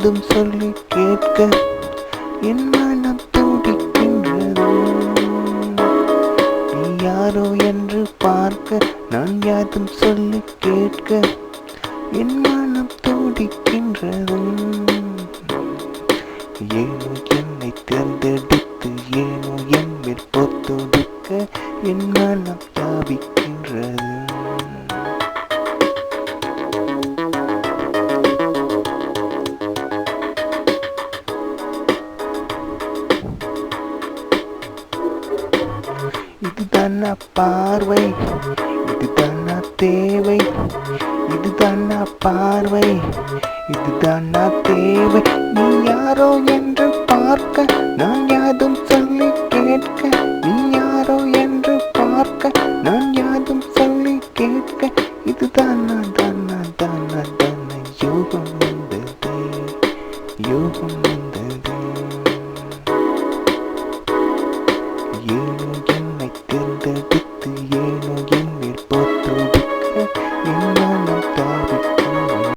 யாதும் சொல்லி கேட்க என் மனம் துடிக்கின்றது. நீ யாரோ என்று பார்க்க நான் யாதும் சொல்லி கேட்க என் மனம் துடிக்கின்றது. ஏனோ என்னை தேர்ந்தெடுத்து ஏனோ என் மேல் பொறுத்தொடுக்க என் மனம் தாவிக்கின்றது. இதுதான் பார்வை, இதுதான் தேவை, இதுதான் பார்வை, இதுதான் தேவை. நீ யாரோ என்று பார்க்க நான் யாதும் சொல்லி கேட்க, நீ யாரோ என்று பார்க்க நான் யாதும் சொல்லி கேட்க. இதுதான் யோகம் வந்ததே, யோகம் வந்ததே.